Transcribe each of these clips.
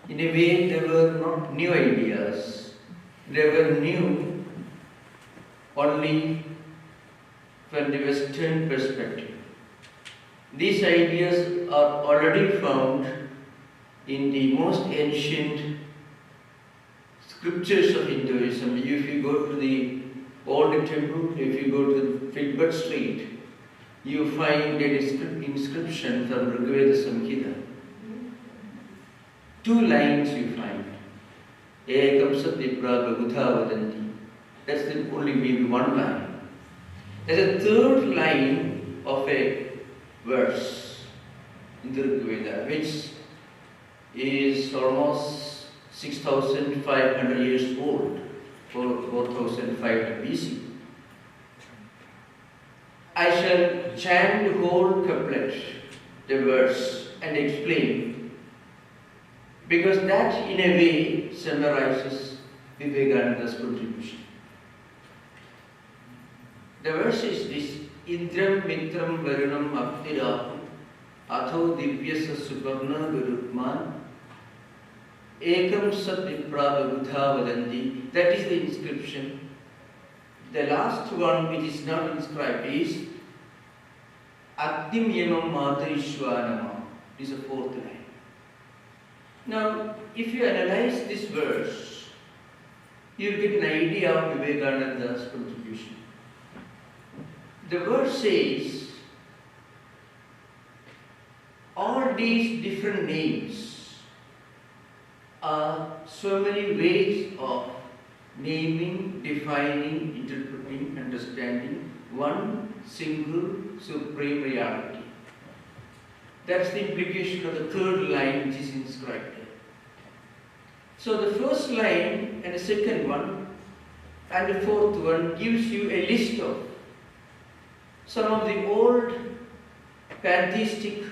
In a way, they were not new ideas. They were new only from the Western perspective. These ideas are already found in the most ancient scriptures of Hinduism. If you go to the old temple, if you go to Filbert Street, you find an inscription from Rigveda Samhita. 2 lines you find. Ekam satyapra bhagutha vadanti. That's the only maybe 1 line. There's a 3rd line of a verse in the Rigveda, which is almost 6,500 years old, 4,500 BC. I shall chant the whole couplet, the verse, and explain, because that in a way summarizes Vivekananda's contribution. The verse is this: Indram mitram varunam aptiraham atho divyasa suparna gurutman ekam sat viprabhagutha vadanti. That is the inscription. The last one, which is not inscribed, is Agnim Yamam Matarishwanama. This is the 4th line. Now, if you analyze this verse, you will get an idea of Vivekananda's contribution. The verse says, all these different names are so many ways of naming, defining, interpreting, understanding one single supreme reality. That's the implication of the 3rd line which is inscribed there. So the 1st line and the 2nd one and the 4th one gives you a list of some of the old pantheistic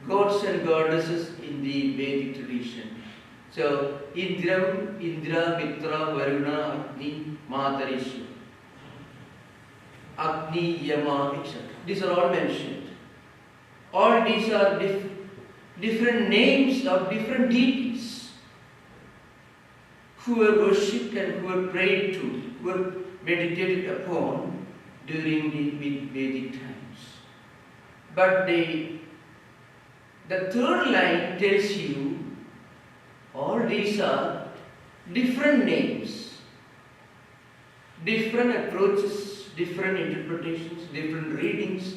gods and goddesses in the Vedic tradition. So, Indram, Indra, Mitra, Varuna, Agni, Matarishwa, Agni, Yama, etc. These are all mentioned. All these are different names of different deities who were worshipped and who were prayed to, who were meditated upon during the Vedic times. But the 3rd line tells you all these are different names, different approaches, different interpretations, different readings,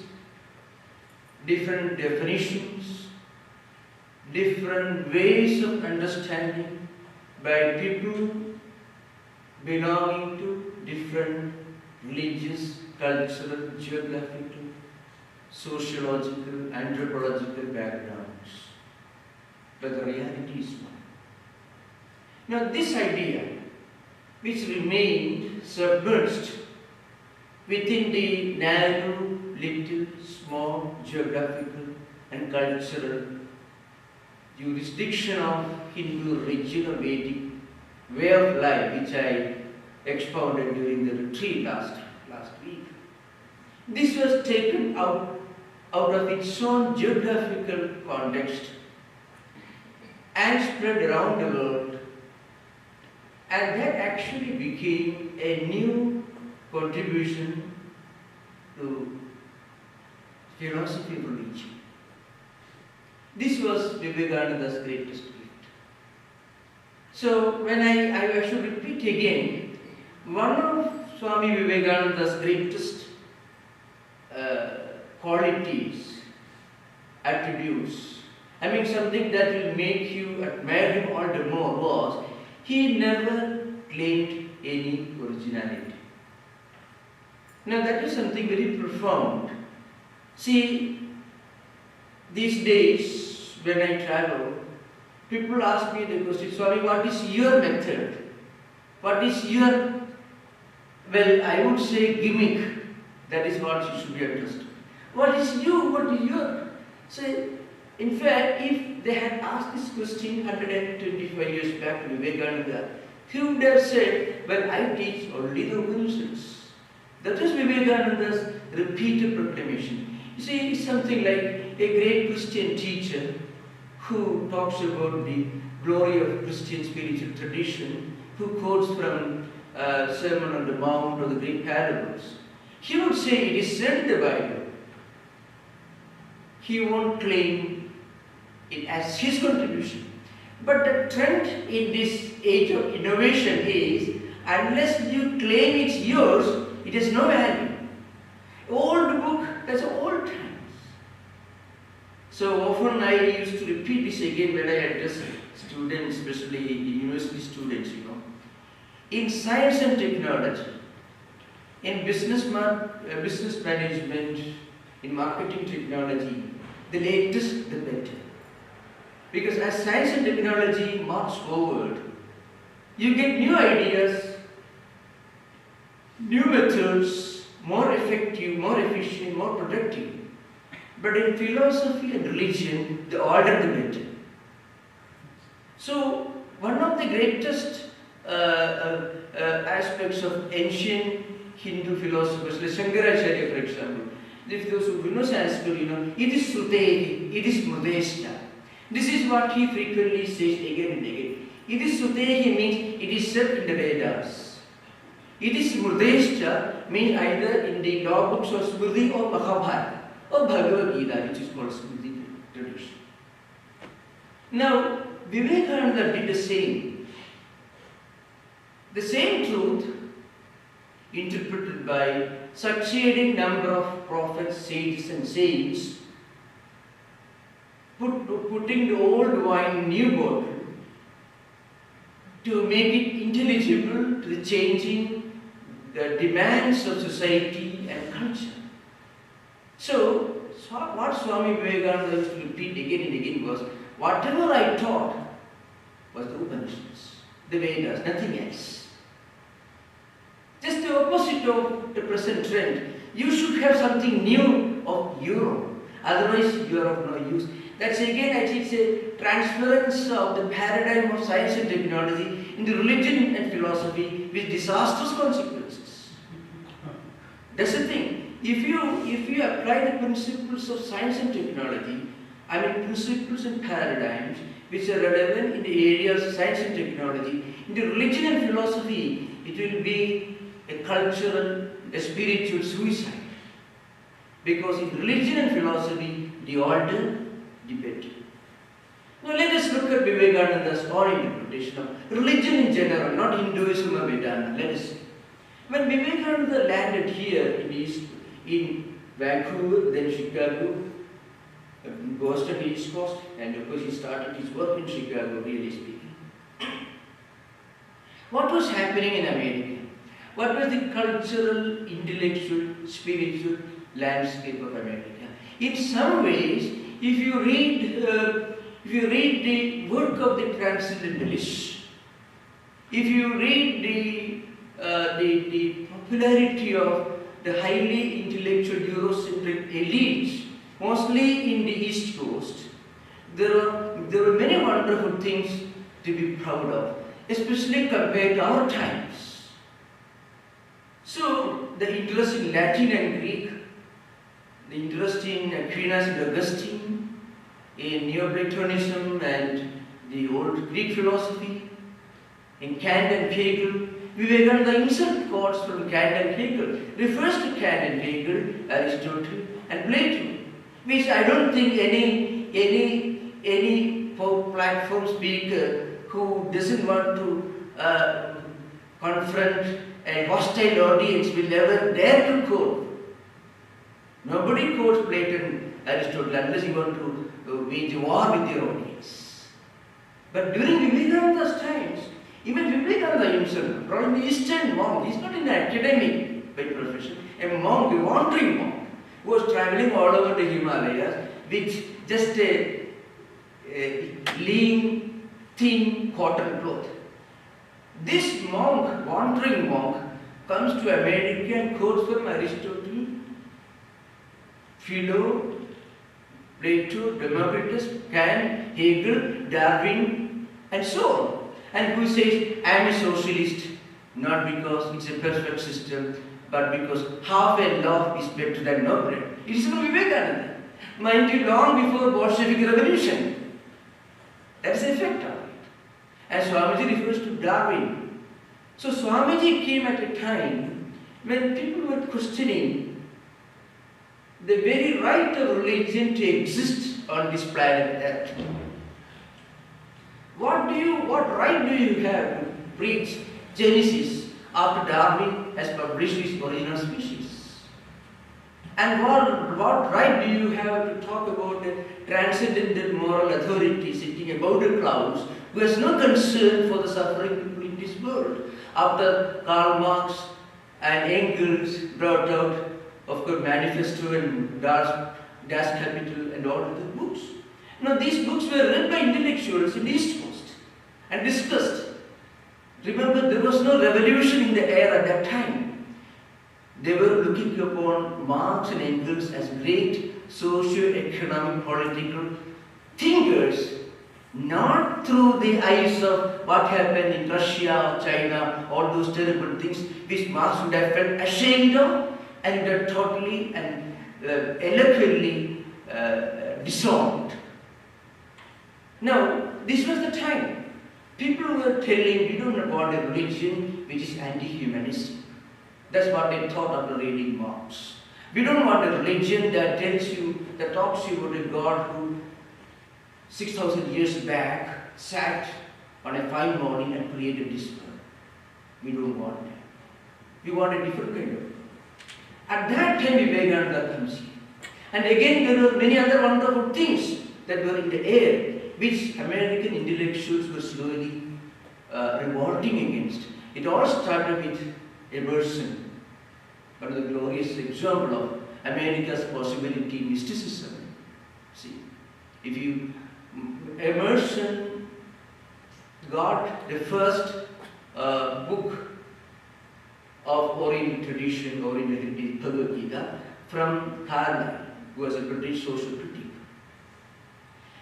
different definitions, different ways of understanding by people belonging to different religious, cultural, geographical, sociological, anthropological backgrounds. But the reality is one. Now this idea, which remained submerged within the narrow, little, small, geographical and cultural jurisdiction of Hindu region or Vedic way of life, which I expounded during the retreat last week. This was taken out of its own geographical context and spread around the world, and that actually became a new contribution to philosophy of religion. This was Vivekananda's greatest gift. So when I should repeat again, one of Swami Vivekananda's greatest qualities, attributes, I mean something that will make you admire him all the more, was he never claimed any originality. Now that is something very profound. See, these days when I travel, people ask me the question, Swami, what is your method? What is your, well, I would say gimmick. That is what you should be understood. What is you? What is your? So, in fact, if they had asked this question 125 years back to Vivekananda, he would have said, well, I teach only the Upanishads. That was Vivekananda's repeated proclamation. You see, it's something like a great Christian teacher who talks about the glory of Christian spiritual tradition, who quotes from Sermon on the Mount or the Greek parables, he would say it is said in the Bible. He won't claim it as his contribution. But the trend in this age of innovation is, unless you claim it's yours, it has no value. Old book, that's old times. So often I used to repeat this again when I address students, especially university students, In science and technology, in business management, in marketing technology, the latest, the better. Because as science and technology march forward, you get new ideas, new methods, more effective, more efficient, more productive. But in philosophy and religion, the older the better. So, one of the greatest aspects of ancient Hindu philosophers, like Shankaracharya, for example, if those who know Sanskrit, it is Srutehi, it is Mudeshta. This is what he frequently says again and again. It is Srutehi means it is said in the Vedas. It is Mudeshta means either in the law books of Smriti or Mahabharata or Bhagavad Gita, which is called Smriti tradition. Now, Vivekananda did the same. The same truth, interpreted by succeeding number of prophets, sages and saints, putting the old wine in new bottle to make it intelligible to the changing demands of society and culture. So, what Swami Vivekananda used to repeat again and again was, whatever I taught was the Upanishads, the Vedas, nothing else. Just the opposite of the present trend. You should have something new of your own, otherwise you are of no use. That's again, I think, a transference of the paradigm of science and technology into religion and philosophy with disastrous consequences. That's the thing. If you apply the principles of science and technology, principles and paradigms which are relevant in the areas of science and technology, into religion and philosophy, it will be a cultural, a spiritual suicide. Because in religion and philosophy, the older, the better. Now let us look at Vivekananda's own interpretation of religion in general, not Hinduism or Vedanta. Let us see. When Vivekananda landed here in Vancouver, then Chicago, Boston, East Coast, and of course he started his work in Chicago, really speaking. What was happening in America? What was the cultural, intellectual, spiritual landscape of America? In some ways, if you read the work of the transcendentalists, if you read the popularity of the highly intellectual Eurocentric elites, mostly in the East Coast, there were many wonderful things to be proud of, especially compared to our times. So, the interest in Latin and Greek, the interest in Aquinas and Augustine, in Neoplatonism and the old Greek philosophy, in Kant and Hegel, Vivekananda himself quotes from Kant and Hegel, refers to Kant and Hegel, Aristotle and Plato, which I don't think any platform speaker who doesn't want to confront a hostile audience will never dare to quote. Nobody quotes Plato and Aristotle unless you want to wage a war with your audience. But during Vivekananda's times, even Vivekananda himself, probably Eastern monk, he's not an academic by profession, a monk, a wandering monk, who was traveling all over the Himalayas with just a lean, thin cotton cloth. This monk, wandering monk, comes to America and quotes from Aristotle, Philo, Plato, Democritus, Kant, Hegel, Darwin, and so on. And who says, I am a socialist, not because it's a perfect system, but because half a loaf is better than no bread. It is from Vivekananda. Mind you, long before Bolshevik Revolution. That's the effect of it. And Swamiji refers to Darwin. So Swamiji came at a time when people were questioning the very right of religion to exist on this planet Earth. What right do you have to preach Genesis after Darwin has published his original species? And what right do you have to talk about a transcendental moral authority sitting above the clouds who has no concern for the suffering people in this world? After Karl Marx and Engels brought out, of course, Manifesto and Das Kapital and all of the books. Now, these books were read by intellectuals in the East Coast and discussed. Remember, there was no revolution in the air at that time. They were looking upon Marx and Engels as great socio-economic political thinkers, not through the eyes of what happened in Russia or China, all those terrible things which Marx would have felt ashamed of and would have totally and eloquently disowned. Now, this was the time. People were telling, we don't want a religion which is anti-humanistic. That's what they thought after reading Marx. We don't want a religion that talks to you about a God who 6,000 years back sat on a fine morning and created this world. We don't want that. We want a different kind of. At that time, Vivekananda comes in. And again, there were many other wonderful things that were in the air, which American intellectuals were slowly revolting against. It all started with Emerson, one of the glorious example of America's possibility in mysticism. See, Emerson got the first book of Oriental tradition, Oriental heritage, Bhagavad Gita, from Carlyle, who was a British social critic.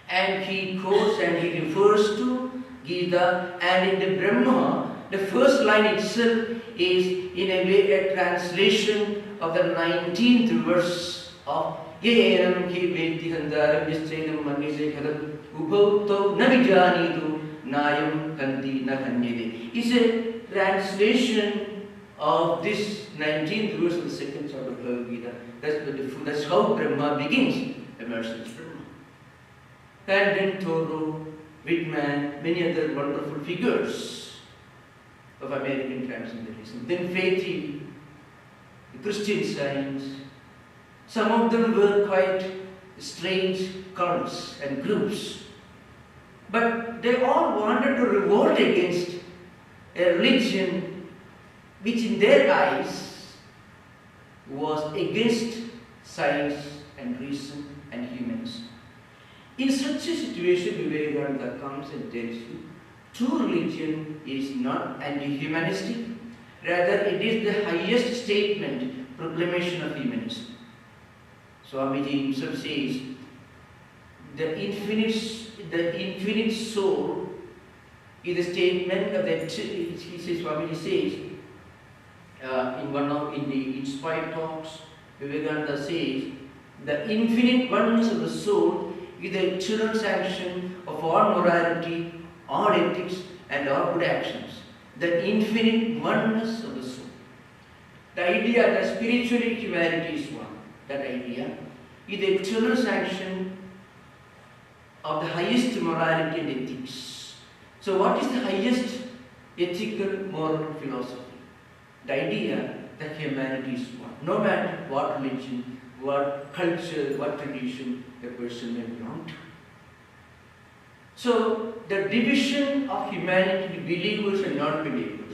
And he quotes and he refers to Gita, and in the Brahma, the first line itself is in a way a translation of the 19th verse of Yeram ki veti handaram yaschenam manise khadam ubhautau navijanitu nayam kanti na kanyede. It's a translation of this 19th verse of the second chapter of Bhagavad Gita. That's how Brahma begins, Emerson's Brahma. And then Thoreau, Whitman, many other wonderful figures of American transcendentalism. Then faith theory, the Christian Science. Some of them were quite strange cults and groups. But they all wanted to revolt against a religion which in their eyes was against science and reason and humanism. In such a situation, Vivekananda comes and tells you, true religion is not anti-humanistic, rather it is the highest statement, proclamation of humanism. Swamiji himself says, the infinite soul is a statement of that. He says, Swamiji says, in the Inspired Talks, Vivekananda says, the infinite oneness of the soul is the eternal sanction of all morality, all ethics, and all good actions. The infinite oneness of the soul. The idea that spiritually humanity is one, that idea is the eternal sanction of the highest morality and ethics. So what is the highest ethical, moral philosophy? The idea that humanity is one. No matter what religion, what culture, what tradition a person may belong to. So, the division of humanity into believers and non-believers,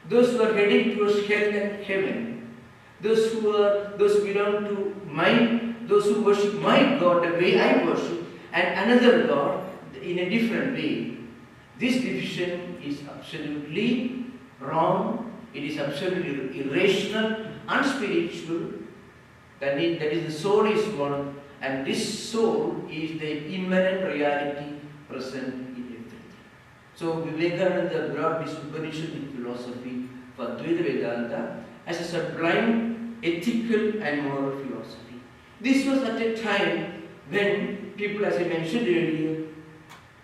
those who are heading towards hell and heaven, those who belong to those who worship my God the way I worship, and another God in a different way. This division is absolutely wrong. It is absolutely irrational, unspiritual. That is, the soul is one, and this soul is the immanent reality present in everything. So Vivekananda brought this Upanishadic philosophy for Advaita Vedanta as a sublime ethical and moral philosophy. This was at a time when people, as I mentioned earlier,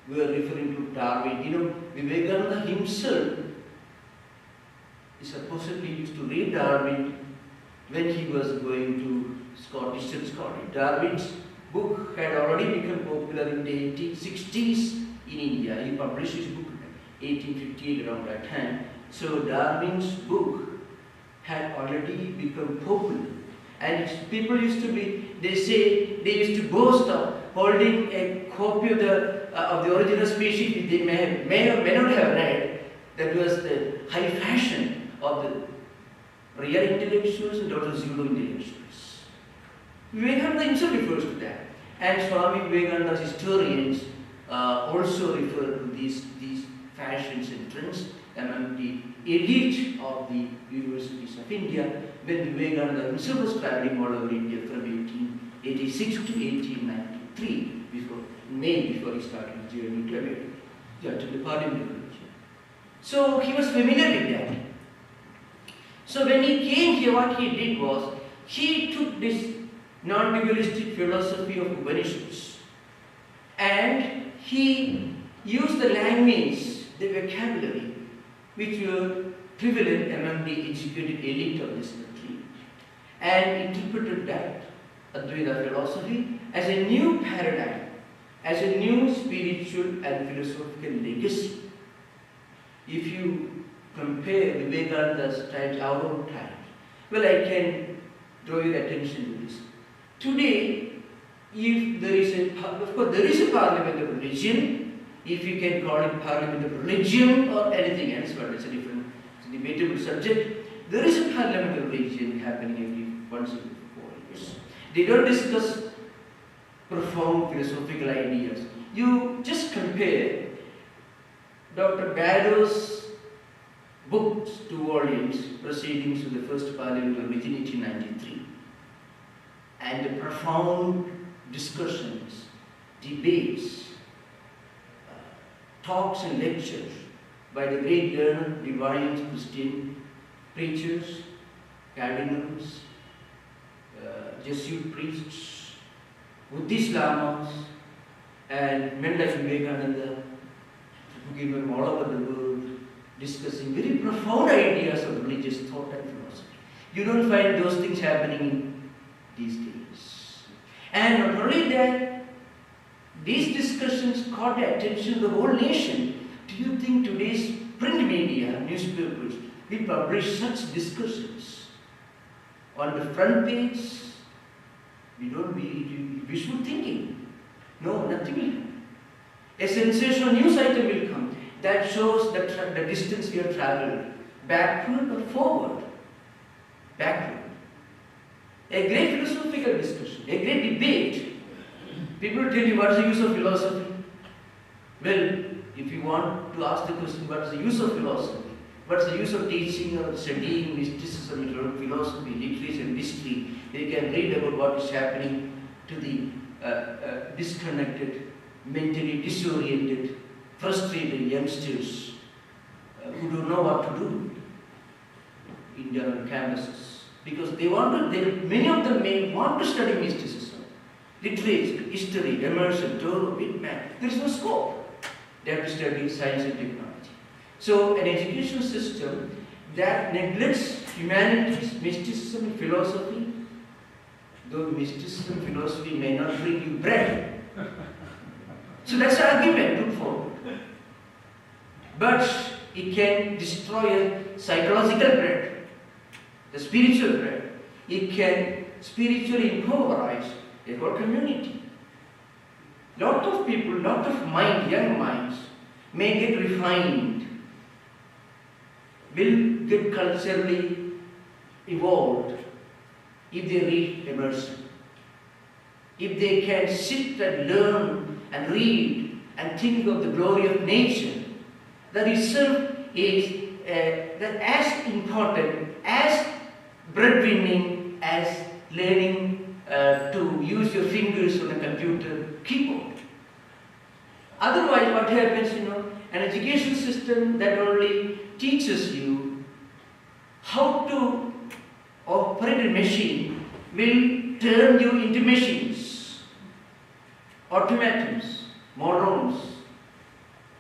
we are referring to Darwin. You know, Vivekananda himself he supposedly used to read Darwin when he was going to Eastern Scotland. Darwin's book had already become popular in the 1860s in India. He published his book in 1858 around that time. So Darwin's book had already become popular. And people used to be, they used to boast of holding a copy of the original species which they may or may not have read. That was the high fashion of the real intellectuals and not the pseudo-intellectuals. Vivekananda himself refers to that. And Swami Vivekananda's historians also refer to these fashions and trends among the elite of the universities of India when Vivekananda himself was traveling all over India from 1886 to 1893 before he started his journey to America, to the Parliament religion. So he was familiar with that. So when he came here, what he did was, he took this non-dualistic philosophy of Upanishads and he used the language, the vocabulary, which were prevalent among the educated elite of this country, and interpreted that Advaita philosophy as a new paradigm, as a new spiritual and philosophical legacy. If you compare Vivekananda's times, our own times, well, I can draw your attention to this. Today, if there is of course, there is a parliament of religion, if you can call it parliament of religion or anything else, but it's a different, debatable subject. There is a parliament of religion happening once every 4 years. They don't discuss profound philosophical ideas. You just compare Dr. Barrow's books, 2 volumes, Proceedings of the First Parliament of Religion, 1893, and the profound discussions, debates, talks and lectures by the great learned, divine Christian preachers, cardinals, Jesuit priests, Buddhist lamas, and men like Vivekananda, who came from all over the world, discussing very profound ideas of religious thought and philosophy. You don't find those things happening these days. And not only that, these discussions caught the attention of the whole nation. Do you think today's print media, newspapers, will publish such discussions on the front page? We don't be wishful thinking. No, nothing will happen. A sensational news item will come that shows the distance we have traveled, backward or forward. Backward. A great philosophical discussion, a great debate. People tell you, what's the use of philosophy? Well, if you want to ask the question, what's the use of philosophy? What's the use of teaching or studying mysticism, philosophy, literature and history? They can read about what is happening to the disconnected, mentally disoriented, frustrated youngsters who don't know what to do in their campuses. Because many of them may want to study mysticism, literature, history, Emerson, Thoreau, Whitman. There is no scope. They have to study science and technology. So an education system that neglects humanities, mysticism, and philosophy, though mysticism and philosophy may not bring you bread. So that's the argument put forward. But it can destroy a psychological bread, the spiritual bread. It can spiritually improvise a whole community. Lot of people, lot of young minds may get refined, will get culturally evolved if they read Emerson. If they can sit and learn and read and think of the glory of nature, that itself is that as important as breadwinning as learning to use your fingers on a computer keyboard. Otherwise, what happens, an education system that only teaches you how to operate a machine will turn you into machines, automatons, morons,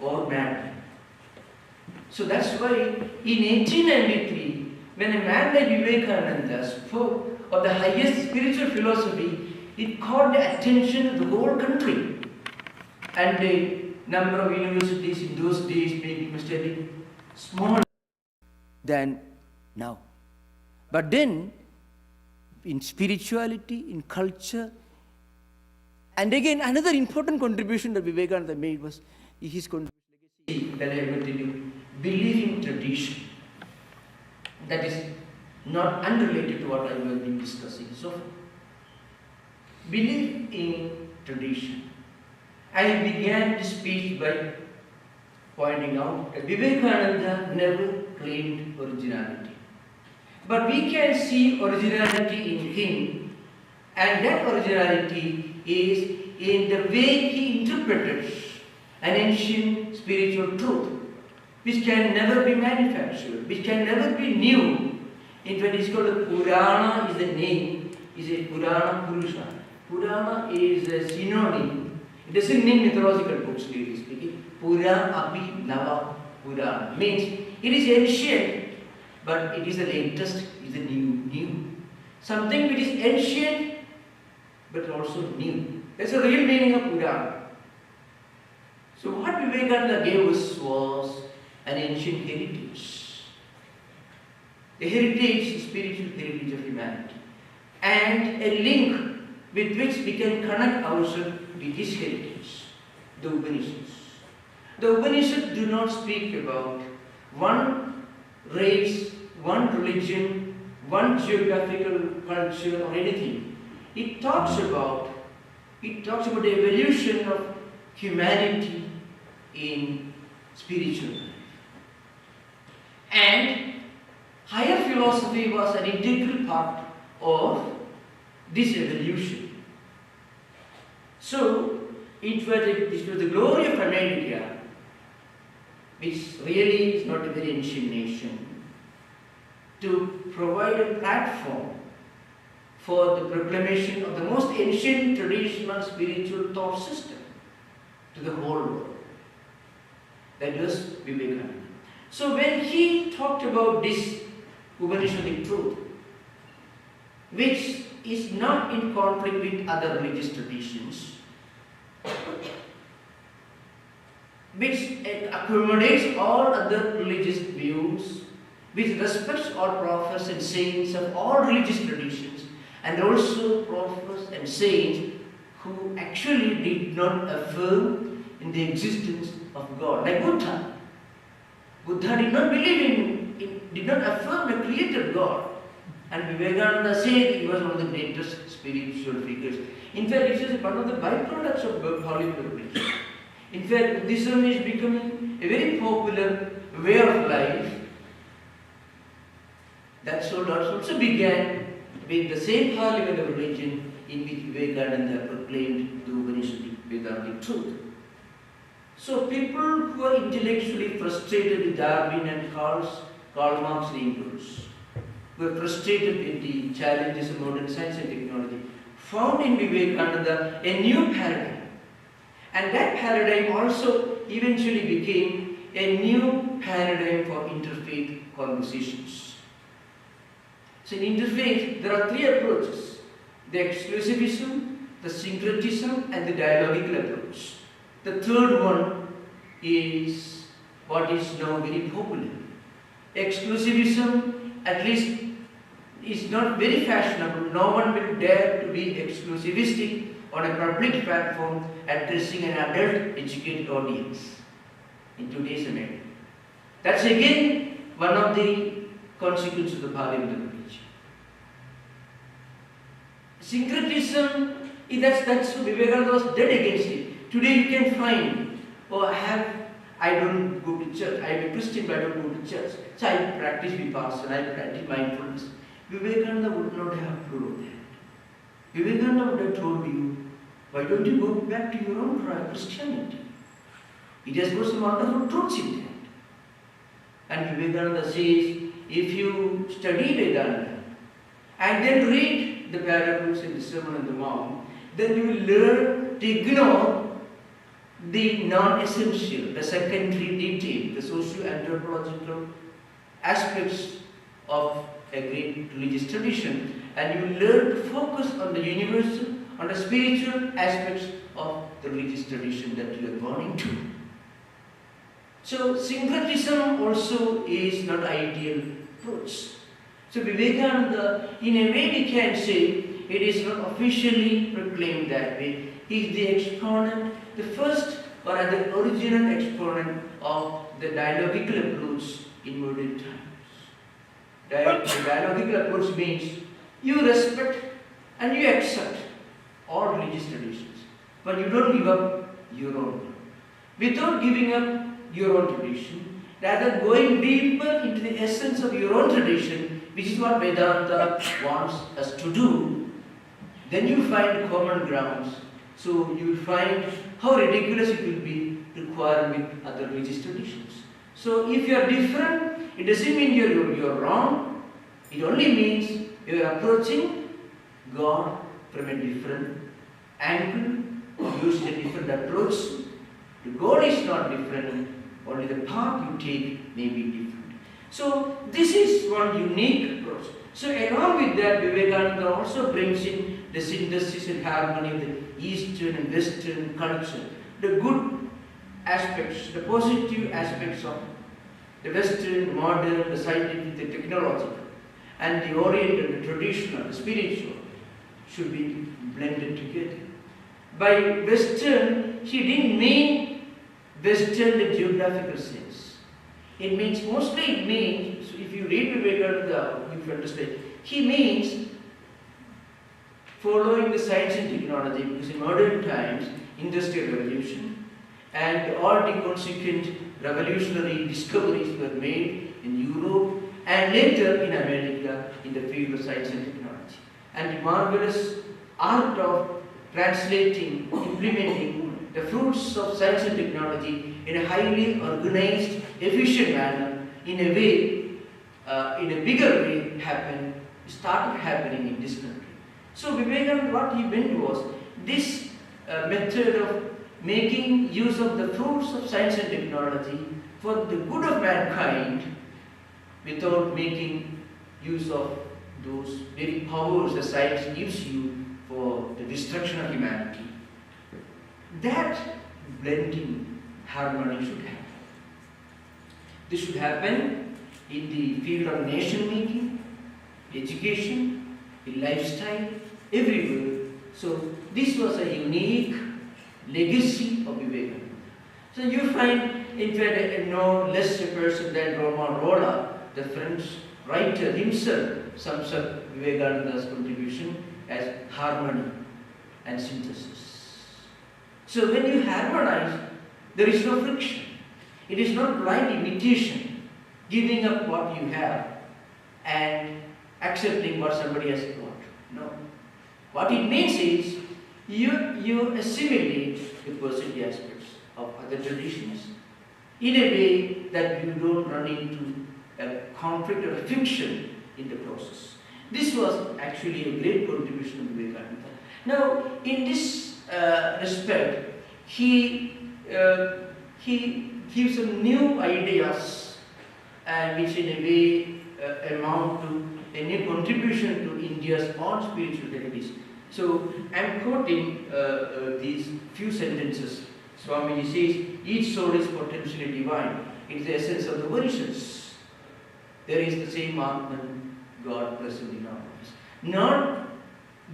or madman. So that's why in 1893, when a man like Vivekananda spoke of the highest spiritual philosophy, it caught the attention of the whole country. And the number of universities in those days must have been smaller than now. But then, in spirituality, in culture, and again another important contribution that Vivekananda made was his contribution that I am going to tell you, belief in tradition. That is not unrelated to what I have been discussing so far. Belief in tradition. I began this speech by pointing out that Vivekananda never claimed originality. But we can see originality in him, and that originality is in the way he interpreted an ancient spiritual truth, which can never be manufactured, which can never be new. In fact, it's called a Purana, is the name, is a Purana Purusha. Purana is a synonym. It doesn't mean mythological books, really speaking. Pura Api Nava Purana means it is ancient, but it is the latest, is the new. Something which is ancient, but also new. That's the real meaning of Purana. So what Vivekananda gave us was an ancient heritage. A heritage, spiritual heritage of humanity. And a link with which we can connect ourselves with this heritage, the Upanishads. The Upanishads do not speak about one race, one religion, one geographical culture or anything. It talks about the evolution of humanity in spiritual life. And higher philosophy was an integral part of this evolution. So, it was the glory of America, which really is not a very ancient nation, to provide a platform for the proclamation of the most ancient traditional spiritual thought system to the whole world. That was Vivekananda. So when he talked about this Upanishadic truth, which is not in conflict with other religious traditions, which accommodates all other religious views, which respects all prophets and saints of all religious traditions, and also prophets and saints who actually did not affirm in the existence of God, like Buddha. Buddha did not believe did not affirm a created God. And Vivekananda said he was one of the greatest spiritual figures. In fact, it is one of the byproducts of Holy Pilgrimage. In fact, Buddhism is becoming a very popular way of life. That also began with the same parliament of religion in which Vivekananda proclaimed the Upanishadic Vedantic truth. So people who are intellectually frustrated with Darwin and Karl Marx and Engels, who are frustrated with the challenges of modern science and technology, found in Vivekananda a new paradigm. And that paradigm also eventually became a new paradigm for interfaith conversations. So in interfaith, there are three approaches: the exclusivism, the syncretism, and the dialogical approach. The third one is what is now very popular. Exclusivism, at least, is not very fashionable. No one will dare to be exclusivistic on a public platform addressing an adult educated audience in today's America. That's again one of the consequences of the parliament of religion. Syncretism, that's Vivekananda was dead against it. Today you can find, I don't go to church, I'm a Christian but I don't go to church. So I practice Vipassana, I practice mindfulness. Vivekananda would not have approved of that. Vivekananda would have told you, why don't you go back to your own Christianity? It has got some wonderful truths in that. And Vivekananda says, if you study Vedanta and then read the parables in the Sermon on the Mount, then you will learn to ignore the non-essential, the secondary detail, the socio-anthropological aspects of a great religious tradition, and you learn to focus on the universal, on the spiritual aspects of the religious tradition that you are born into. So syncretism also is not ideal approach. So Vivekananda, in a way we can say, it is not officially proclaimed that way. He is the exponent, the first or the original exponent of the dialogical approach in modern times. The dialogical approach means you respect and you accept all religious traditions, but you don't give up your own. Without giving up your own tradition, rather going deeper into the essence of your own tradition, which is what Vedanta wants us to do, then you find common grounds. So you will find how ridiculous it will be to quarrel with other religious traditions. So if you are different, it doesn't mean you're wrong. It only means you are approaching God from a different angle, using a different approach. The goal is not different, only the path you take may be different. So this is one unique approach. So along with that, Vivekananda also brings in the synthesis and harmony of the Eastern and Western culture, the good aspects, the positive aspects of the Western, modern, the scientific, the technological, and the Oriental, the traditional, the spiritual should be blended together. By Western, he didn't mean Western in geographical sense. It means, mostly it means, so if you read Vivekananda, you understand, he means following the science and technology, because in modern times, industrial revolution and all the consequent revolutionary discoveries were made in Europe and later in America in the field of science and technology. And the marvelous art of translating, implementing the fruits of science and technology in a highly organized, efficient manner, in a way, in a bigger way, started happening in this country. So Vivekananda, what he meant was this method of making use of the fruits of science and technology for the good of mankind without making use of those very powers that science gives you for the destruction of humanity. That blending harmony should happen. This should happen in the field of nation making, education, in lifestyle, everywhere. So this was a unique legacy of Vivekananda. So you find, in fact, no less a person than Romain Rolland, the French writer himself, sums up Vivekananda's contribution as harmony and synthesis. So when you harmonize, there is no friction. It is not blind imitation, giving up what you have and accepting what somebody has got. No. What it means is you assimilate the positive aspects of other traditions in a way that you don't run into a conflict or a friction in the process. This was actually a great contribution of Vivekananda. Now, in this respect, he gives some new ideas which in a way amount to a new contribution to India's own spiritual heritage. So, I am quoting these few sentences. Swami says, each soul is potentially divine. It is the essence of the Varishes. There is the same Atman, God present in all of us. Not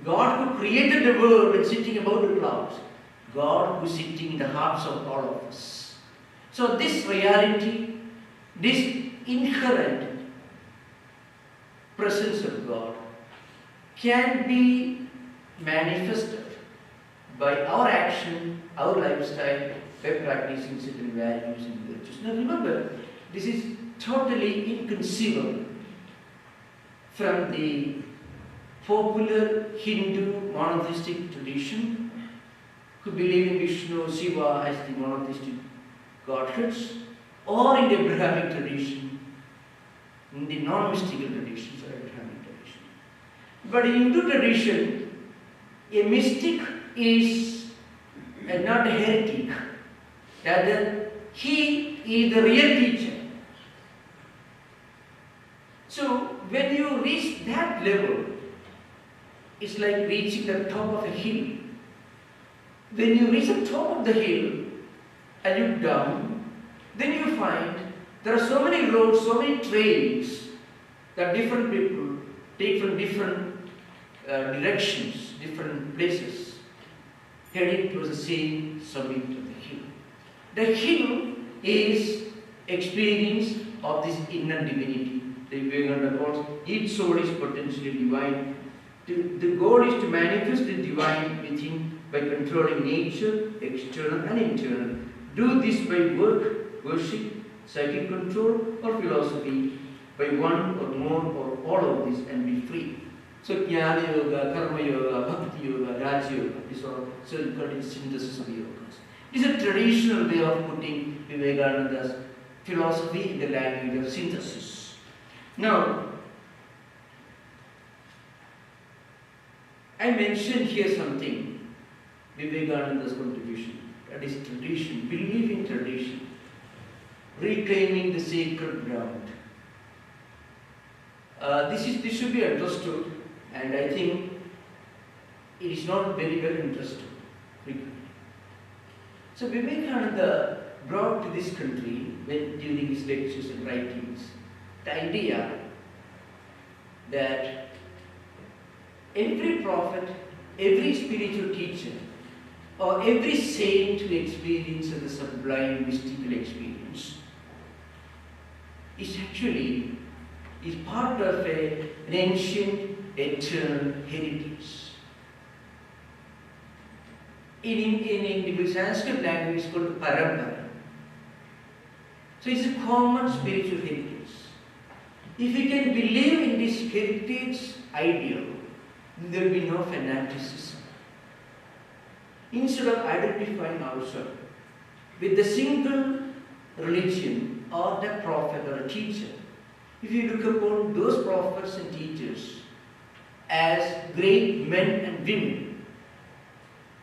God who created the world and sitting above the clouds. God who is sitting in the hearts of all of us. So this reality, this inherent presence of God can be manifested by our action, our lifestyle, by practicing certain values and virtues. Now remember, this is totally inconceivable from the popular Hindu monotheistic tradition, who believe in Vishnu, Shiva as the monotheistic godheads, or in the Abrahamic tradition, in the non-mystical traditions or Abrahamic tradition. But in Hindu tradition, a mystic is not a heretic, Rather, he is the real teacher. So, when you reach that level, it's like reaching the top of a hill. When you reach the top of the hill and look down, then you find there are so many roads, so many trails that different people take from different directions, different places, heading towards the same summit of the hill. The hill is experience of this inner divinity. The Vivekananda calls each soul is potentially divine. The goal is to manifest the divine within by controlling nature, external and internal. Do this by work, worship, psychic control or philosophy, by one or more or all of this and be free. So Jnana Yoga, Karma Yoga, Bhakti Yoga, Raja Yoga, these are all called synthesis of yogas. It is a traditional way of putting Vivekananda's philosophy in the language of synthesis. Now, I mentioned here something, Vivekananda's contribution, that is tradition, belief in tradition, reclaiming the sacred ground. This should be understood, and I think it is not very well understood frequently. So Vivekananda brought to this country, during his lectures and writings, the idea that every prophet, every spiritual teacher, or every saint who experiences the sublime mystical experience is part of an ancient, eternal heritage. In the Sanskrit language, it's called parampara. So it's a common spiritual heritage. If we can believe in this heritage ideal, there will be no fanaticism. Instead of identifying ourselves with the single religion or the prophet or a teacher, if you look upon those prophets and teachers as great men and women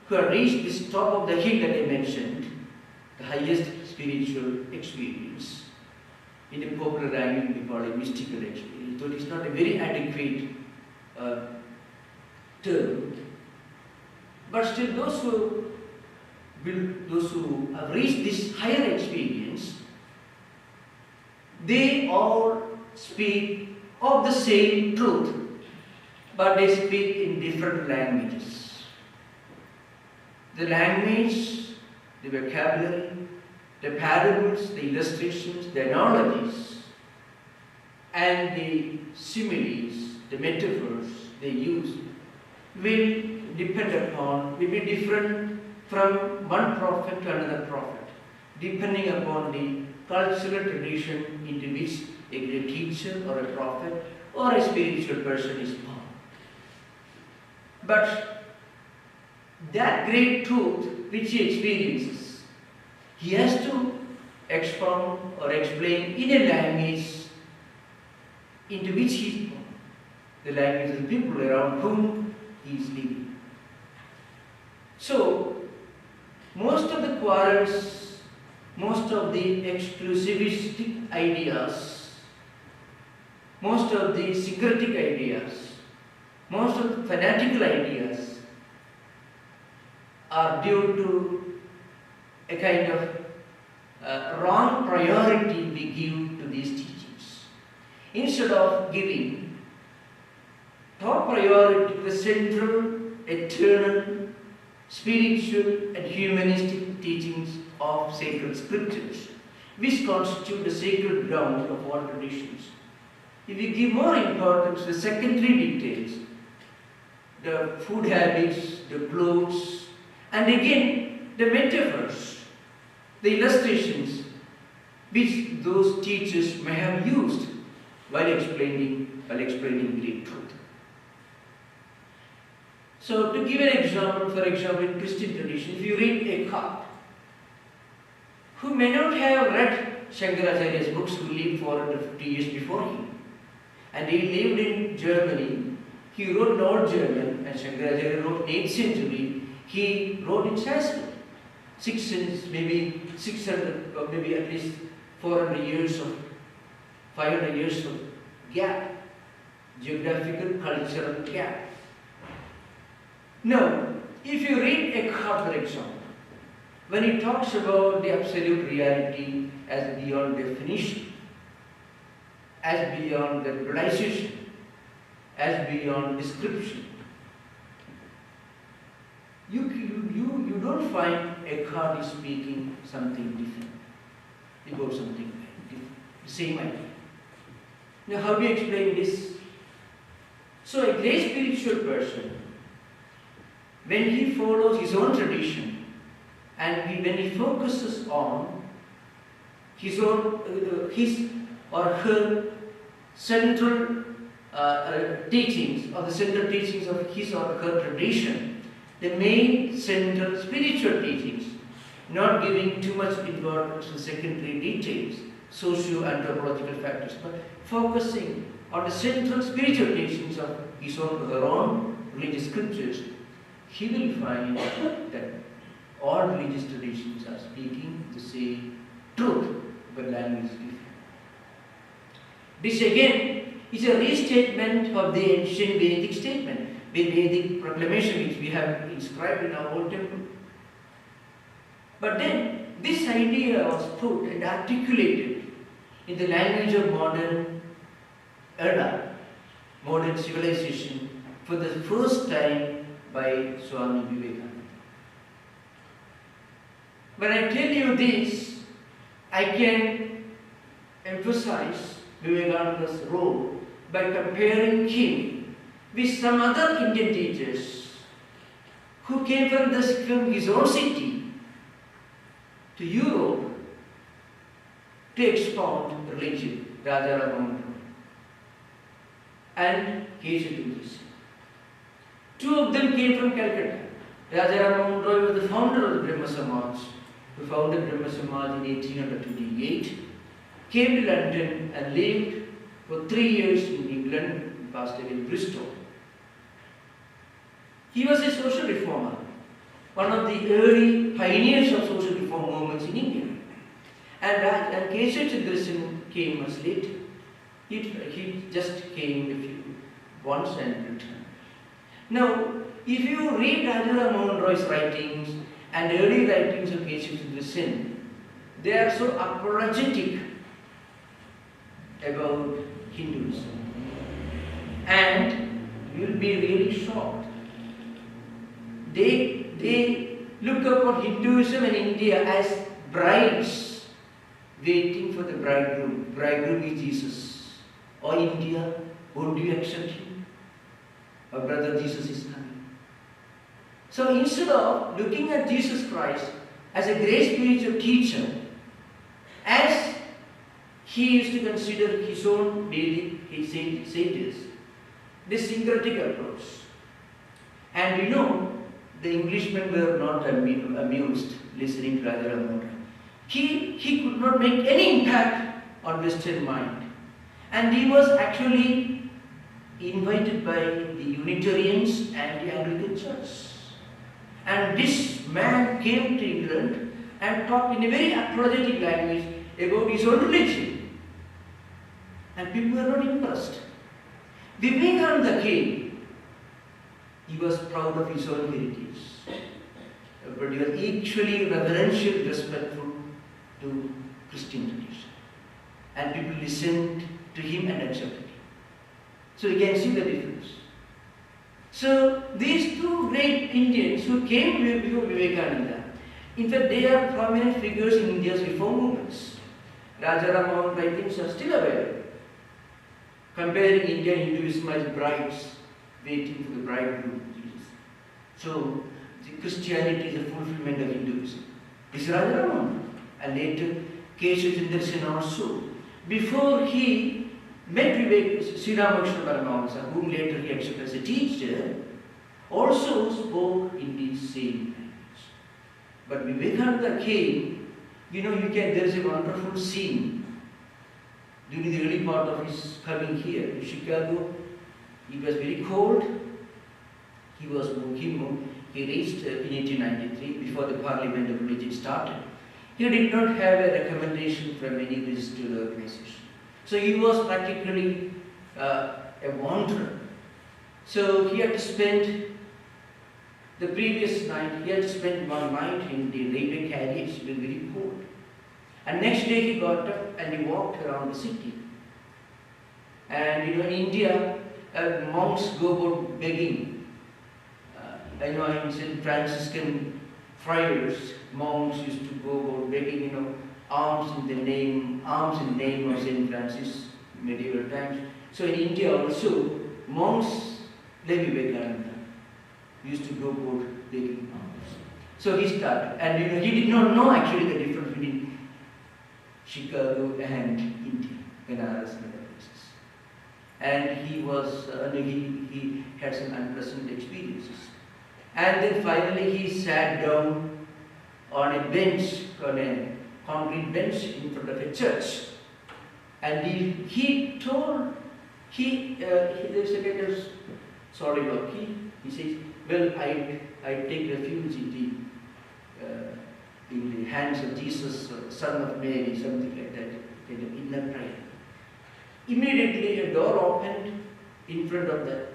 who have reached this top of the hill that I mentioned, the highest spiritual experience. In a popular language, we call it mystical experience. So it is not a very adequate term. But still, those who have reached this higher experience, they all speak of the same truth, but they speak in different languages. The language, the vocabulary, the parables, the illustrations, the analogies, and the similes, the metaphors they use will be different from one prophet to another prophet, depending upon the cultural tradition into which a great teacher or a prophet or a spiritual person is born. But that great truth which he experiences, he has to expound or explain in a language into which he is born, the language of the people around whom he is living. So, most of the quarrels, most of the exclusivistic ideas, most of the syncretic ideas, most of the fanatical ideas are due to a kind of wrong priority we give to these teachings. Instead of giving top priority to the central, eternal, spiritual and humanistic teachings of sacred scriptures, which constitute the sacred ground of all traditions. If we give more importance to the secondary details, the food habits, the clothes, and again the metaphors, the illustrations which those teachers may have used while explaining great truth. So to give an example, for example, in Christian tradition, if you read a cult who may not have read Shankaracharya's books, who lived 450 years before him, and he lived in Germany, he wrote in Old German, and Shankaracharya wrote in 8th century, he wrote in Sanskrit. maybe 600 or maybe at least 400 years of 500 years of gap, geographical, cultural gap. Now, if you read Eckhart, for example, when he talks about the absolute reality as beyond definition, as beyond the realization, as beyond description, you don't find Eckhart is speaking something different, about something different, the same idea. Now, how do you explain this? So, a great spiritual person, when he follows his own tradition and when he focuses on his own, his or her central teachings, or the central teachings of his or her tradition, the main central spiritual teachings, not giving too much importance to secondary details, socio-anthropological factors, but focusing on the central spiritual teachings of his own or her own religious scriptures, he will find that all religious traditions are speaking the same truth, but language is different. This again is a restatement of the ancient Vedic statement, the Vedic proclamation which we have inscribed in our old temple. But then this idea was put and articulated in the language of modern era, modern civilization, for the first time by Swami Vivekananda. When I tell you this, I can emphasize Vivekananda's role by comparing him with some other Indian teachers who came from his own city to Europe to expound religion, Raja Ram and Keshav. Two of them came from Calcutta. Raja Ram was the founder of the Brahma Samaj, who founded Brahma Samaj in 1828, came to London and lived for 3 years in England and passed away in Bristol. He was a social reformer, one of the early pioneers of social reform movements in India. And Keshav Chandrasen came much later. He just came once and returned. Now, if you read Rajaram Mohan Roy's writings and early writings of Keshav Chandrasen, they are so apologetic about Hinduism. And you will be really shocked. They look upon Hinduism and India as brides waiting for the bridegroom. Bridegroom is Jesus. Or India, won't you accept him? Our brother Jesus is coming. So instead of looking at Jesus Christ as a great spiritual teacher, as he used to consider his own daily sages, this syncretic approach. And you know, the Englishmen were not amused listening to Raja Ram Mohan Roy. He could not make any impact on Western mind. And he was actually invited by the Unitarians and the Anglican Church. And this man came to England and talked in a very apologetic language about his own religion. And people were not impressed. Vivekananda came. He was proud of his own heritage. But he was equally reverential, respectful to Christian tradition. And people listened to him and accepted him. So you can see the difference. So these two great Indians who came before Vivekananda, in fact they are prominent figures in India's reform movements. Raja Ram Mohan writings are still available, comparing Indian Hinduism as brides waiting for the bridegroom. So the Christianity is a fulfillment of Hinduism. This is Raja Ram Mohan. And later Keshav Chandrasen also, before he met Sri Ramakrishna Paramahamsa, whom later he accepted as a teacher, also spoke in the same language. But Vivekananda came, there is a wonderful scene during the early part of his coming here in Chicago. It was very cold. He reached in 1893, before the Parliament of Religion started. He did not have a recommendation from any registered organization. So he was practically a wanderer. So he had to spend the previous night, he had to spend one night in the railway carriage, being very cold. And next day he got up and he walked around the city. And in India, monks go about begging. In St. Franciscan friars, monks used to go about begging, alms in the name of St. Francis, medieval times. So in India also, monks, like Vivekananda, used to go about begging alms. So he started, and he did not know actually the difference between Chicago and India, Benares and other places. And he had some unpleasant experiences. And then finally he sat down on a bench, on a concrete bench in front of a church. And he there's a kind of soliloquy. He says, well, I take refuge in the hands of Jesus, Son of Mary, something like that, kind of inner prayer. Immediately a door opened in front of the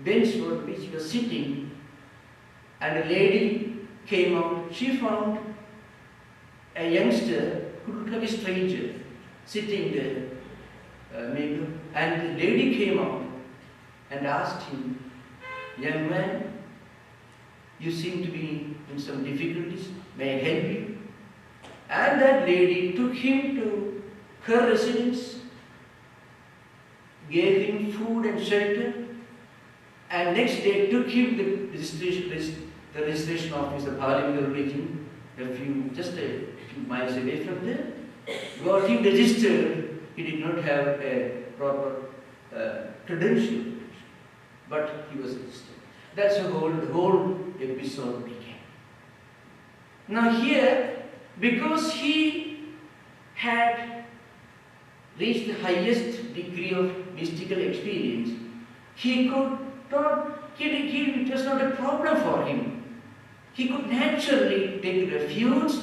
bench on which he was sitting, and a lady came out. She found a youngster who looked like a stranger sitting there, maybe. And the lady came out and asked him, young man, you seem to be in some difficulties, may I help you? And that lady took him to her residence, gave him food and shelter, and next day took him to the registration office, the Parliament of Religion, just a few miles away from there, got him registered. He did not have a proper credential, but he was registered. That's the whole episode began. Now here, because he had reached the highest degree of mystical experience, it was not a problem for him. He could naturally take refuge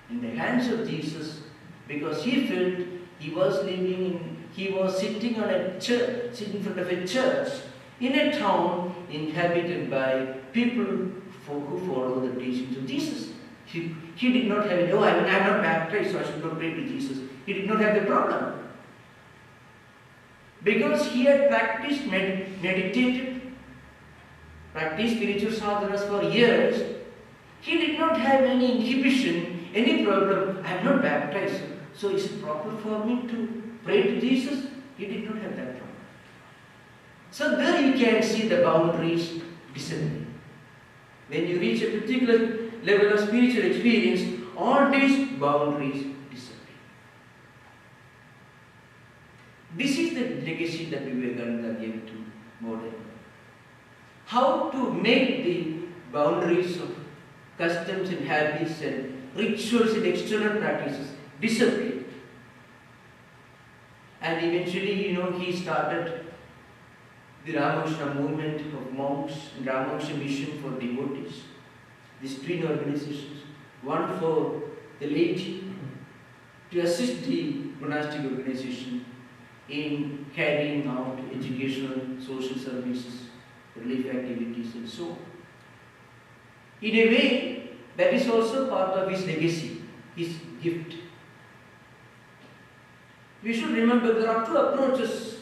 in the hands of Jesus, because he felt he was sitting in front of a church in a town inhabited by people who follow the teachings of Jesus. He did not have, I'm not baptized, so I should not pray to Jesus. He did not have the problem. Because he had meditated, practiced spiritual sadhanas for years, he did not have any inhibition, any problem. I am not baptized, so is it proper for me to pray to Jesus? He did not have that problem. So there you can see the boundaries disappearing. When you reach a particular level of spiritual experience, all these boundaries disappear. This is the legacy that Vivekananda gave to modern world. How to make the boundaries of customs and habits and rituals and external practices disappear. And eventually, he started the Ramakrishna movement of monks and Ramakrishna mission for devotees. These twin organizations, one for the laity to assist the monastic organization in carrying out educational, social services, relief activities and so on. In a way, that is also part of his legacy, his gift. We should remember there are two approaches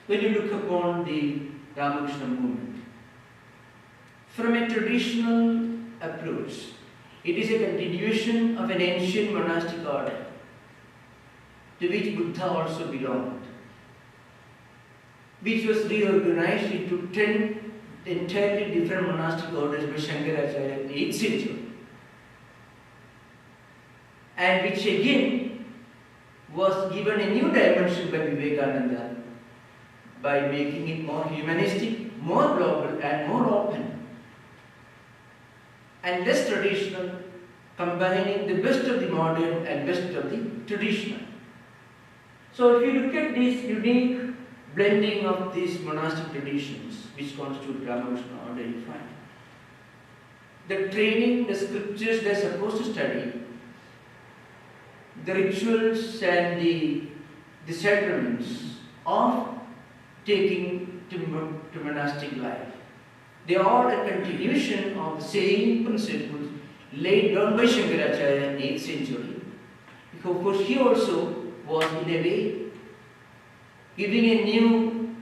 when you look upon the Ramakrishna movement. From a traditional approach, it is a continuation of an ancient monastic order to which Buddha also belonged, which was reorganized into 10 entirely different monastic orders by Shankaracharya in the 8th century, and which again was given a new dimension by Vivekananda by making it more humanistic, more global and more open, and less traditional, combining the best of the modern and best of the traditional. So if you look at this unique blending of these monastic traditions which constitute Ramakrishna are very fine. The training, the scriptures they are supposed to study, the rituals and the sacraments of taking to monastic life, they are a continuation of the same principles laid down by Shankaracharya in 8th century. Because of course he also was in a way giving a new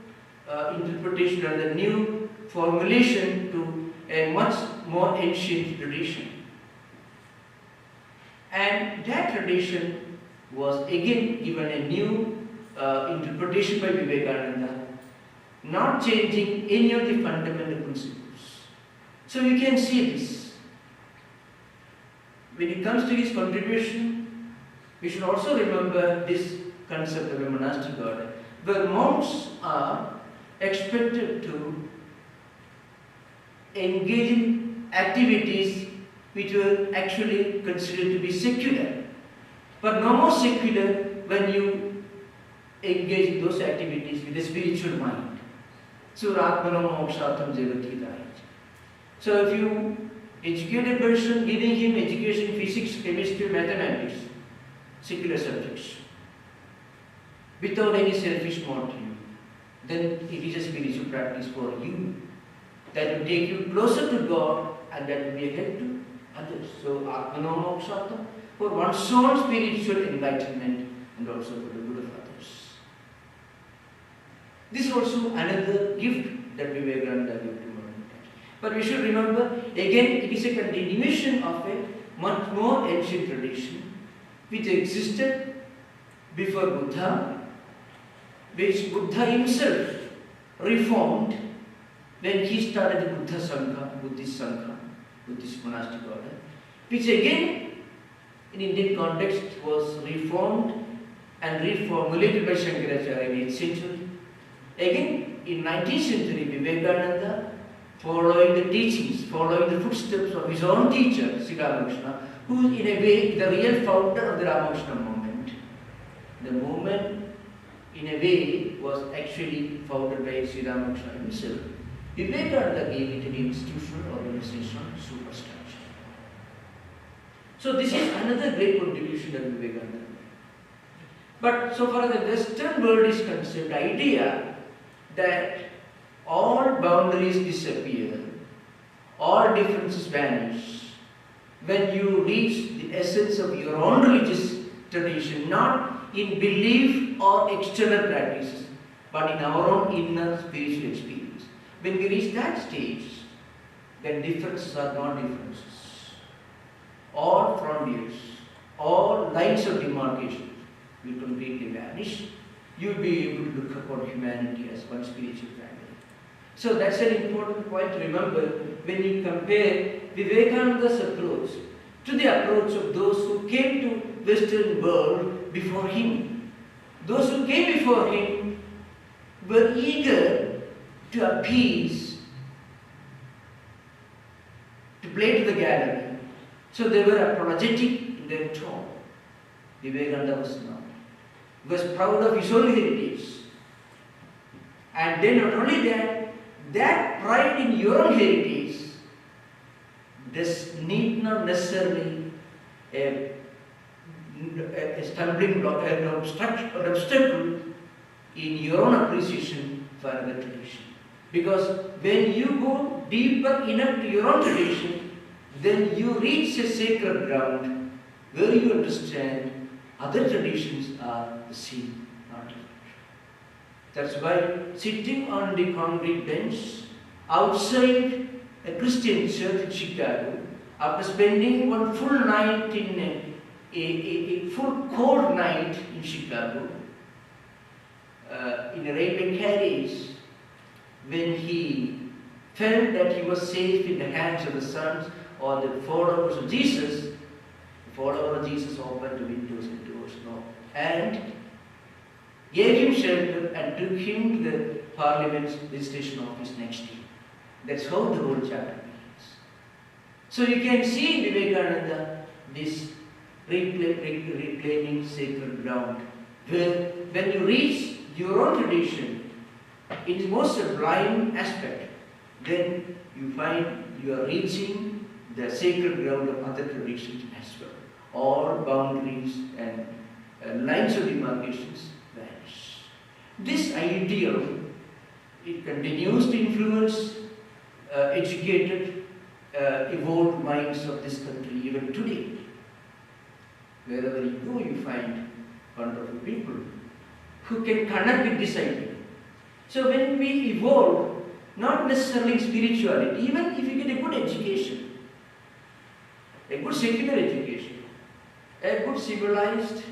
interpretation and a new formulation to a much more ancient tradition. And that tradition was again given a new interpretation by Vivekananda, not changing any of the fundamental principles. So you can see this. When it comes to his contribution, we should also remember this concept of a monastic order, where monks are expected to engage in activities which were actually considered to be secular, but no more secular when you engage in those activities with a spiritual mind. So, Atmano Mokshatam Jagati. So, if you educate a person, giving him education in physics, chemistry, mathematics, secular subjects, without any selfish motive, then it is a spiritual practice for you. That will take you closer to God and that will be a help to others. So, Atmano Mokshatam, for one's own spiritual enlightenment and also for the good of others. This is also another gift that Vivekananda gave to modern times. But we should remember, again, it is a continuation of a much more ancient tradition which existed before Buddha, which Buddha himself reformed when he started the Buddhist Sangha, Buddhist monastic order, which again in Indian context was reformed and reformulated by Shankaracharya in 8th century. Again, in 19th century, Vivekananda, following the teachings, following the footsteps of his own teacher, Sri Ramakrishna, who is in a way the real founder of the Ramakrishna movement. The movement, in a way, was actually founded by Sri Ramakrishna himself. Vivekananda gave it an institutional organizational superstructure. So this is another great contribution that Vivekananda made. But so far as the Western world is concerned, the idea that all boundaries disappear, all differences vanish, when you reach the essence of your own religious tradition, not in belief or external practices, but in our own inner spiritual experience. When we reach that stage, then differences are not differences. All frontiers, all lines of demarcation will completely vanish. You will be able to look upon humanity as one spiritual family. So that's an important point to remember when you compare Vivekananda's approach to the approach of those who came to Western world before him. Those who came before him were eager to appease, to play to the gallery. So they were apologetic in their tone. Vivekananda was not. He was proud of his own heritage. And then not only that, that pride in your own heritage does need not necessarily a stumbling block, an obstacle in your own appreciation for another tradition. Because when you go deeper enough to your own tradition, then you reach a sacred ground where you understand other traditions are the same, not different. That's why sitting on the concrete bench outside a Christian church in Chicago, after spending one full night in a full cold night in Chicago, in a railway carriage, when he felt that he was safe in the hands of the sons or the followers of Jesus, the follower of Jesus opened the windows and doors and gave him shelter and took him to the Parliament's registration office next year. That's how the whole chapter begins. So you can see in Vivekananda this reclaiming sacred ground, where when you reach your own tradition, in its most sublime aspect, then you find you are reaching the sacred ground of other traditions as well. All boundaries and lines of demarcations vanish. This ideal, it continues to influence educated, evolved minds of this country even today. Wherever you go, you find wonderful people who can connect with this idea. So when we evolve, not necessarily spirituality, even if you get a good education, a good secular education, a good civilized,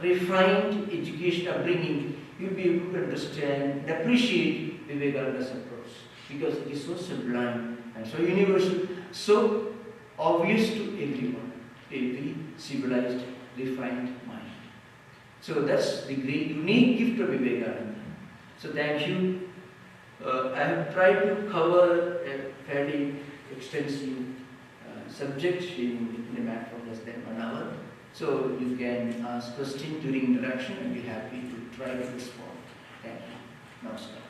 refined education upbringing, you'll be able to understand and appreciate Vivekananda's approach, because it is so sublime and so universal, so obvious to everyone, every civilized, refined mind. So that's the great, unique gift of Vivekananda. So thank you. I have tried to cover a fairly extensive subject in a matter of less than 1 hour. So you can ask questions during interaction and be happy to try to respond. Thank you. Namaskar.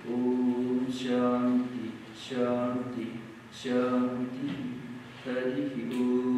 Om Shanti, Shanti, Shanti, Hari Om.